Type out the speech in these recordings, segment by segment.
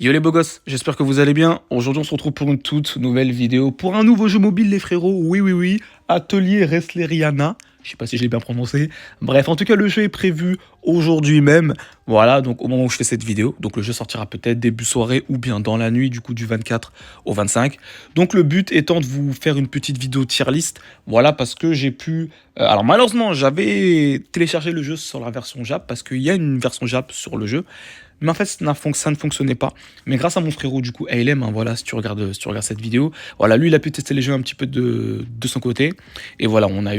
Yo les beaux gosses, j'espère que vous allez bien. Aujourd'hui on se retrouve pour une toute nouvelle vidéo, pour un nouveau jeu mobile les frérots, oui, Atelier Wrestleriana, je sais pas si je l'ai bien prononcé. Bref, en tout cas le jeu est prévu aujourd'hui même, voilà, donc au moment où je fais cette vidéo. Donc le jeu sortira peut-être début soirée ou bien dans la nuit du coup du 24 au 25. Donc le but étant de vous faire une petite vidéo tier list, voilà, parce que j'ai pu... alors malheureusement j'avais téléchargé le jeu sur la version Jap, parce qu'il y a une version Jap sur le jeu. Mais en fait, ça ne fonctionnait pas. Mais grâce à mon frérot, du coup, ALM, hein, voilà, si tu regardes cette vidéo, voilà, lui, il a pu tester les jeux un petit peu de son côté. Et voilà, on a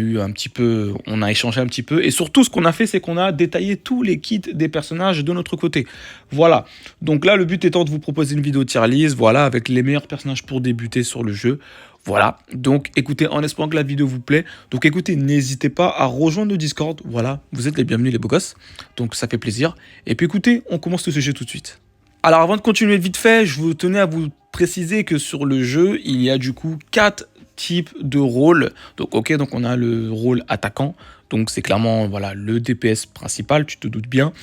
échangé un petit peu. Et surtout, ce qu'on a fait, c'est qu'on a détaillé tous les kits des personnages de notre côté. Voilà. Donc là, le but étant de vous proposer une vidéo tier list, voilà, avec les meilleurs personnages pour débuter sur le jeu. Voilà, donc écoutez, en espérant que la vidéo vous plaît, donc écoutez, n'hésitez pas à rejoindre le Discord, voilà, vous êtes les bienvenus les beaux gosses, donc ça fait plaisir. Et puis écoutez, on commence ce sujet tout de suite. Alors avant de continuer vite fait, je vous tenais à vous préciser que sur le jeu, il y a du coup 4 types de rôles. Donc ok, donc on a le rôle attaquant, donc c'est clairement voilà le DPS principal, tu te doutes bien.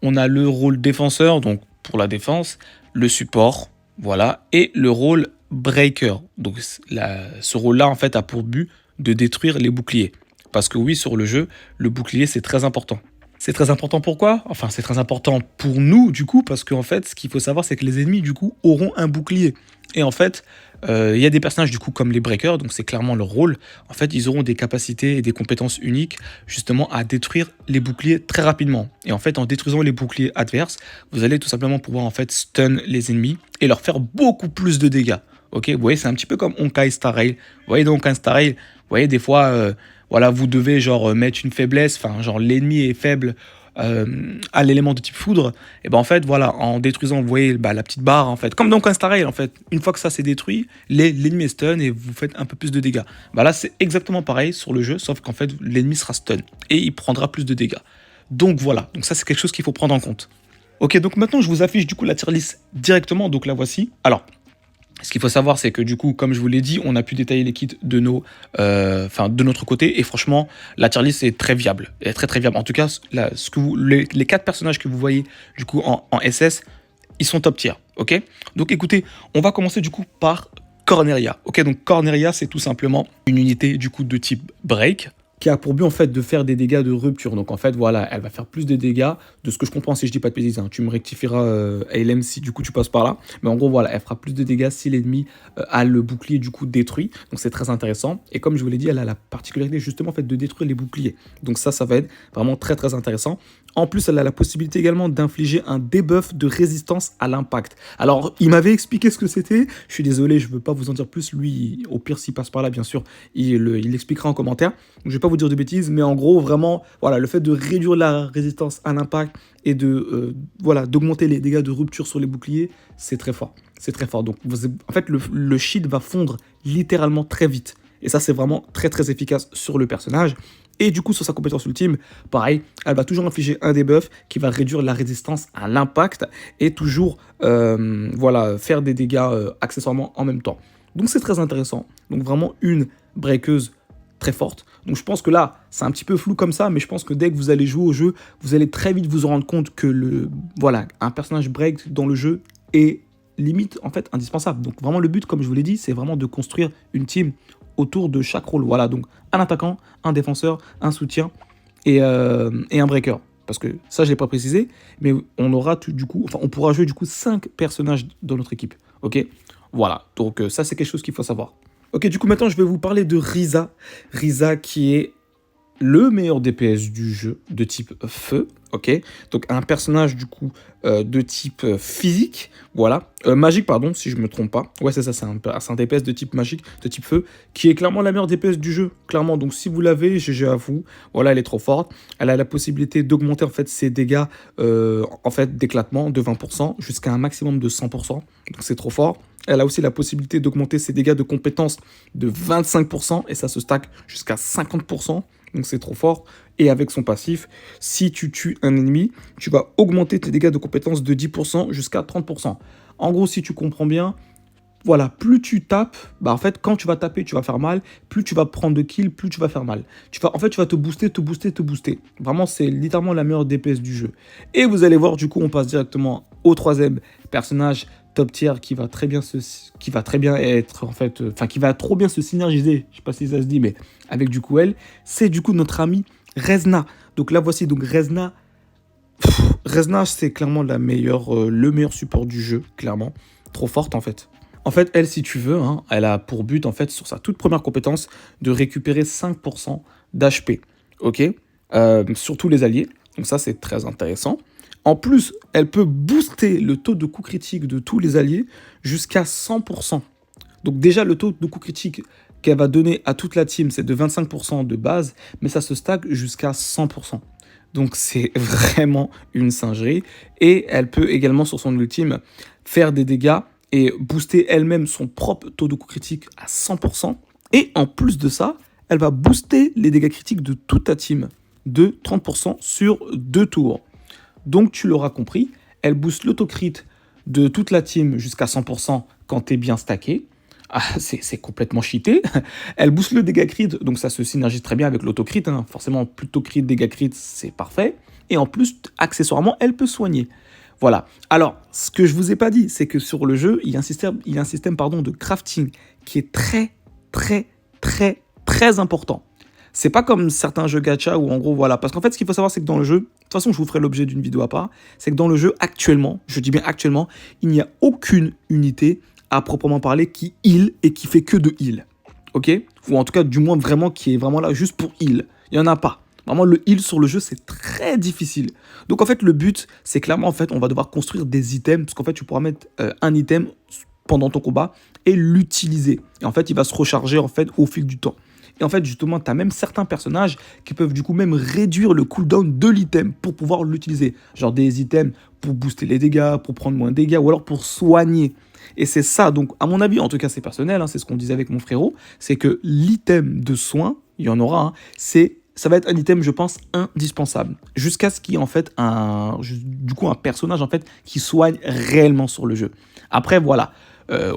On a le rôle défenseur, donc pour la défense, le support, voilà, et le rôle breaker. Donc ce rôle-là en fait a pour but de détruire les boucliers. Parce que oui, sur le jeu, le bouclier c'est très important. C'est très important pourquoi? Enfin, c'est très important pour nous, du coup, parce qu'en fait, ce qu'il faut savoir, c'est que les ennemis, du coup, auront un bouclier. Et en fait, il y a des personnages, du coup, comme les breakers, donc c'est clairement leur rôle. En fait, ils auront des capacités et des compétences uniques, justement, à détruire les boucliers très rapidement. Et en fait, en détruisant les boucliers adverses, vous allez tout simplement pouvoir, en fait, stun les ennemis et leur faire beaucoup plus de dégâts. Ok, vous voyez, c'est un petit peu comme Honkai Star Rail. Vous voyez, dans Honkai Star Rail, vous voyez, des fois... voilà, vous devez genre mettre une faiblesse, enfin genre l'ennemi est faible à l'élément de type foudre. Et ben en fait voilà, en détruisant, vous voyez la petite barre en fait, comme dans Star Rail en fait, une fois que ça c'est détruit, l'ennemi est stun et vous faites un peu plus de dégâts. Bah là c'est exactement pareil sur le jeu, sauf qu'en fait l'ennemi sera stun et il prendra plus de dégâts. Donc voilà, donc ça c'est quelque chose qu'il faut prendre en compte. Ok, donc maintenant je vous affiche du coup la tier list directement, donc la voici. Alors, ce qu'il faut savoir, c'est que du coup, comme je vous l'ai dit, on a pu détailler les kits de de notre côté. Et franchement, la tier list est très viable. Elle est très très viable. En tout cas, là, les 4 personnages que vous voyez du coup en SS, ils sont top tier. Ok. Donc écoutez, on va commencer du coup par Corneria. Ok. Donc Corneria, c'est tout simplement une unité du coup de type break, qui a pour but en fait de faire des dégâts de rupture. Donc en fait voilà, elle va faire plus de dégâts, de ce que je comprends si je dis pas de bêtises, hein. Tu me rectifieras ALM si du coup tu passes par là, mais en gros voilà, elle fera plus de dégâts si l'ennemi a le bouclier du coup détruit, donc c'est très intéressant. Et comme je vous l'ai dit, elle a la particularité justement en fait de détruire les boucliers, donc ça va être vraiment très très intéressant. En plus, elle a la possibilité également d'infliger un debuff de résistance à l'impact. Alors, il m'avait expliqué ce que c'était. Je suis désolé, je ne veux pas vous en dire plus. Lui, au pire, s'il passe par là, bien sûr, il l'expliquera en commentaire. Donc, je ne vais pas vous dire de bêtises, mais en gros, vraiment, voilà, le fait de réduire la résistance à l'impact et de voilà, d'augmenter les dégâts de rupture sur les boucliers, c'est très fort. C'est très fort. Donc, en fait, le shield va fondre littéralement très vite. Et ça, c'est vraiment très, très efficace sur le personnage. Et du coup, sur sa compétence ultime, pareil, elle va toujours infliger un debuff qui va réduire la résistance à l'impact et toujours voilà, faire des dégâts accessoirement en même temps. Donc c'est très intéressant. Donc vraiment une breakeuse très forte. Donc je pense que là, c'est un petit peu flou comme ça, mais je pense que dès que vous allez jouer au jeu, vous allez très vite vous rendre compte que voilà, un personnage break dans le jeu est limite en fait indispensable. Donc vraiment le but, comme je vous l'ai dit, c'est vraiment de construire une team autour de chaque rôle. Voilà, donc un attaquant, un défenseur, un soutien et un breaker. Parce que ça, je ne l'ai pas précisé, mais on aura du coup, enfin, on pourra jouer du coup 5 personnages dans notre équipe. Ok, voilà, donc ça, c'est quelque chose qu'il faut savoir. Ok, du coup, maintenant, je vais vous parler de Riza. Riza qui est le meilleur DPS du jeu de type feu, ok, donc un personnage du coup de type physique, voilà, magique pardon, si je me trompe pas, ouais c'est ça, c'est un DPS de type magique, de type feu, qui est clairement la meilleure DPS du jeu, clairement, donc si vous l'avez, GG à vous, voilà, elle est trop forte, elle a la possibilité d'augmenter en fait ses dégâts en fait d'éclatement de 20% jusqu'à un maximum de 100%, donc c'est trop fort. Elle a aussi la possibilité d'augmenter ses dégâts de compétences de 25% et ça se stack jusqu'à 50%. Donc c'est trop fort. Et avec son passif, si tu tues un ennemi, tu vas augmenter tes dégâts de compétences de 10% jusqu'à 30%. En gros, si tu comprends bien, voilà, plus tu tapes, bah en fait, quand tu vas taper, tu vas faire mal. Plus tu vas prendre de kills, plus tu vas faire mal. En fait, tu vas te booster, te booster, te booster. Vraiment, c'est littéralement la meilleure DPS du jeu. Et vous allez voir, du coup, on passe directement au troisième personnage top tier qui va très bien être en fait, qui va trop bien se synergiser, je sais pas si ça se dit, mais avec du coup elle, c'est du coup notre ami Rezna. Donc là voici donc Rezna. Rezna c'est clairement le meilleur support du jeu, clairement, trop forte en fait. En fait, elle, si tu veux, hein, elle a pour but, en fait, sur sa toute première compétence, de récupérer 5% d'HP. Ok, sur tous les alliés. Donc ça, c'est très intéressant. En plus, elle peut booster le taux de coup critique de tous les alliés jusqu'à 100%. Donc déjà, le taux de coup critique qu'elle va donner à toute la team, c'est de 25% de base, mais ça se stack jusqu'à 100%. Donc c'est vraiment une singerie. Et elle peut également, sur son ultime, faire des dégâts et booster elle-même son propre taux de coup critique à 100%. Et en plus de ça, elle va booster les dégâts critiques de toute ta team de 30% sur 2 tours. Donc tu l'auras compris, elle booste l'autocrit de toute la team jusqu'à 100% quand tu es bien stacké. Ah, c'est complètement cheaté. Elle booste le dégât crit, donc ça se synergise très bien avec l'autocrit. Hein. Forcément, plutôt crit, dégât crit, c'est parfait. Et en plus, accessoirement, elle peut soigner. Voilà. Alors, ce que je vous ai pas dit, c'est que sur le jeu, il y a un système, de crafting qui est très, très, très, très important. C'est pas comme certains jeux gacha où en gros, voilà. Parce qu'en fait, ce qu'il faut savoir, c'est que dans le jeu, de toute façon, je vous ferai l'objet d'une vidéo à part, c'est que dans le jeu, actuellement, je dis bien actuellement, il n'y a aucune unité à proprement parler qui heal et qui fait que de heal. Ok? Ou en tout cas, du moins, vraiment, qui est vraiment là juste pour heal. Il n'y en a pas. Vraiment, le heal sur le jeu, c'est très difficile. Donc, en fait, le but, c'est clairement, en fait, on va devoir construire des items. Parce qu'en fait, tu pourras mettre un item pendant ton combat et l'utiliser. Et en fait, il va se recharger, en fait, au fil du temps. Et en fait, justement, tu as même certains personnages qui peuvent du coup même réduire le cooldown de l'item pour pouvoir l'utiliser. Genre des items pour booster les dégâts, pour prendre moins de dégâts ou alors pour soigner. Et c'est ça, donc à mon avis, en tout cas c'est personnel, hein, c'est ce qu'on disait avec mon frérot, c'est que l'item de soin, il y en aura, hein, ça va être un item, je pense, indispensable. Jusqu'à ce qu'il y ait en fait un personnage en fait qui soigne réellement sur le jeu. Après, voilà.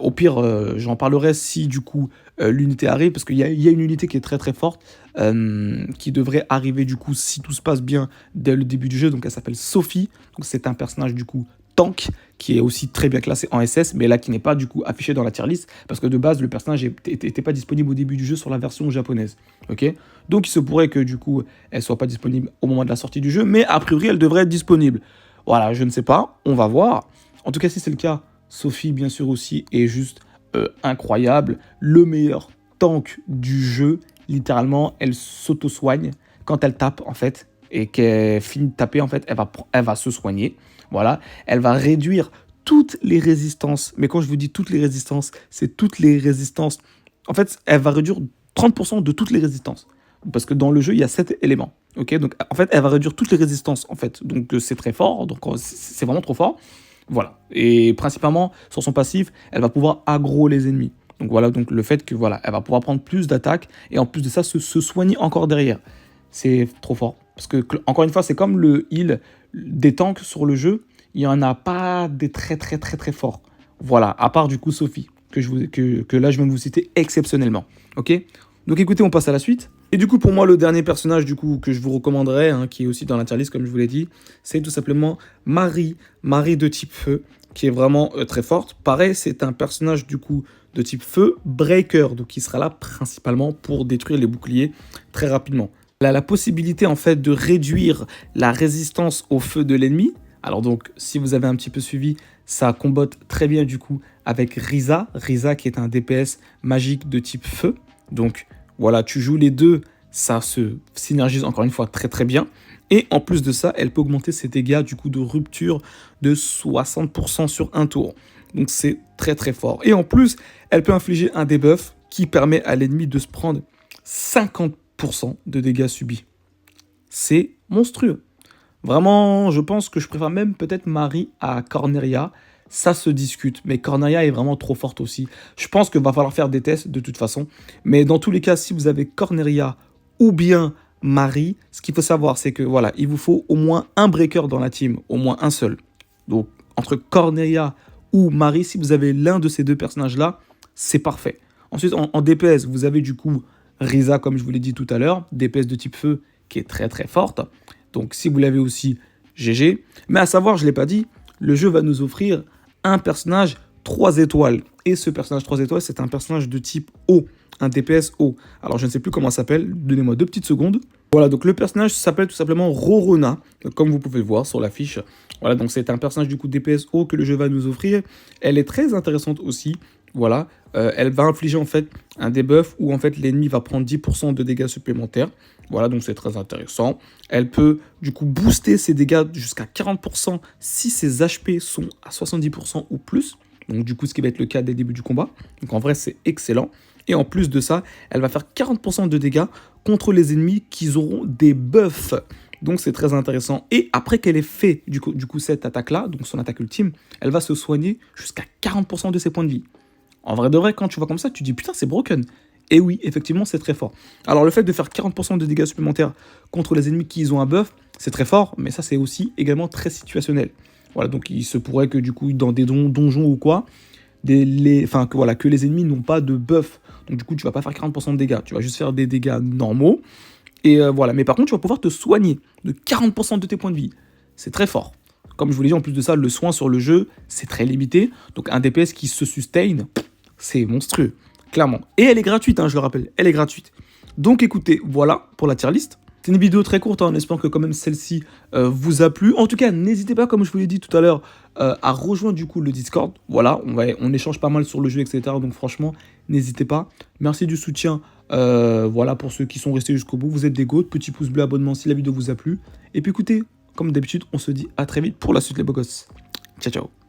Au pire, j'en parlerai si du coup l'unité arrive, parce qu'il y a une unité qui est très très forte, qui devrait arriver du coup si tout se passe bien dès le début du jeu. Donc elle s'appelle Sophie. Donc c'est un personnage du coup tank qui est aussi très bien classé en SS, mais là qui n'est pas du coup affiché dans la tier list parce que de base le personnage n'était pas disponible au début du jeu sur la version japonaise. Ok, donc il se pourrait que du coup elle soit pas disponible au moment de la sortie du jeu, mais a priori elle devrait être disponible. Voilà, je ne sais pas, on va voir. En tout cas, si c'est le cas, Sophie, bien sûr, aussi, est juste incroyable. Le meilleur tank du jeu. Littéralement, elle s'auto-soigne quand elle tape, en fait. Et qu'elle finit de taper, en fait, elle va se soigner. Voilà. Elle va réduire toutes les résistances. Mais quand je vous dis toutes les résistances, c'est toutes les résistances. En fait, elle va réduire 30% de toutes les résistances. Parce que dans le jeu, il y a 7 éléments. Ok, donc, en fait, elle va réduire toutes les résistances, en fait. Donc, c'est très fort. Donc, c'est vraiment trop fort. Voilà. Et principalement, sur son passif, elle va pouvoir aggro les ennemis. Donc voilà, donc le fait que voilà, elle va pouvoir prendre plus d'attaques et en plus de ça, se soigner encore derrière. C'est trop fort. Parce que, encore une fois, c'est comme le heal des tanks sur le jeu. Il n'y en a pas des très très très très forts. Voilà, à part du coup Sophie, que là je viens de vous citer exceptionnellement. Ok? Donc écoutez, on passe à la suite. Et du coup, pour moi, le dernier personnage du coup que je vous recommanderais, hein, qui est aussi dans la tier list, comme je vous l'ai dit, c'est tout simplement Marie de type feu, qui est vraiment très forte. Pareil, c'est un personnage du coup de type feu, breaker, donc qui sera là principalement pour détruire les boucliers très rapidement. Elle a la possibilité en fait de réduire la résistance au feu de l'ennemi. Alors donc, si vous avez un petit peu suivi, ça combote très bien du coup avec Risa qui est un DPS magique de type feu. Donc voilà, tu joues les deux, ça se synergise encore une fois très très bien. Et en plus de ça, elle peut augmenter ses dégâts du coup de rupture de 60% sur un tour. Donc c'est très très fort. Et en plus, elle peut infliger un debuff qui permet à l'ennemi de se prendre 50% de dégâts subis. C'est monstrueux. Vraiment, je pense que je préfère même peut-être Marie à Corneria. Ça se discute, mais Corneria est vraiment trop forte aussi. Je pense qu'il va falloir faire des tests de toute façon. Mais dans tous les cas, si vous avez Corneria ou bien Marie, ce qu'il faut savoir, c'est que voilà, il vous faut au moins un breaker dans la team, au moins un seul. Donc, entre Corneria ou Marie, si vous avez l'un de ces deux personnages-là, c'est parfait. Ensuite, en DPS, vous avez du coup Risa, comme je vous l'ai dit tout à l'heure, DPS de type feu, qui est très très forte. Donc, si vous l'avez aussi, GG. Mais à savoir, je ne l'ai pas dit, le jeu va nous offrir un personnage 3 étoiles. Et ce personnage 3 étoiles, c'est un personnage de type O, un DPS O. Alors je ne sais plus comment ça s'appelle, donnez-moi 2 petites secondes. Voilà, donc le personnage s'appelle tout simplement Rorona, comme vous pouvez le voir sur l'affiche. Voilà, donc c'est un personnage du coup DPS O que le jeu va nous offrir. Elle est très intéressante aussi. Voilà, elle va infliger en fait un debuff où en fait l'ennemi va prendre 10% de dégâts supplémentaires. Voilà, donc c'est très intéressant. Elle peut du coup booster ses dégâts jusqu'à 40% si ses HP sont à 70% ou plus. Donc du coup, ce qui va être le cas dès le début du combat. Donc en vrai, c'est excellent. Et en plus de ça, elle va faire 40% de dégâts contre les ennemis qui auront des buffs. Donc c'est très intéressant. Et après qu'elle ait fait du coup cette attaque-là, donc son attaque ultime, elle va se soigner jusqu'à 40% de ses points de vie. En vrai de vrai, quand tu vois comme ça, tu te dis putain, c'est broken. Et oui, effectivement, c'est très fort. Alors le fait de faire 40% de dégâts supplémentaires contre les ennemis qui ont un buff, c'est très fort, mais ça c'est aussi également très situationnel. Voilà, donc il se pourrait que du coup, dans des donjons ou quoi, que les ennemis n'ont pas de buff. Donc du coup, tu vas pas faire 40% de dégâts, tu vas juste faire des dégâts normaux. Et voilà, mais par contre, tu vas pouvoir te soigner de 40% de tes points de vie. C'est très fort. Comme je vous l'ai dit, en plus de ça, le soin sur le jeu, c'est très limité. Donc un DPS qui se sustain, c'est monstrueux, clairement. Et elle est gratuite, hein, je le rappelle, elle est gratuite. Donc écoutez, voilà pour la tier list. C'est une vidéo très courte, hein, en espérant que quand même celle-ci vous a plu. En tout cas, n'hésitez pas, comme je vous l'ai dit tout à l'heure, à rejoindre du coup le Discord. Voilà, on échange pas mal sur le jeu, etc. Donc franchement, n'hésitez pas. Merci du soutien, voilà, pour ceux qui sont restés jusqu'au bout. Vous êtes des goats. Petit pouce bleu, abonnement si la vidéo vous a plu. Et puis écoutez, comme d'habitude, on se dit à très vite pour la suite les beaux gosses. Ciao, ciao.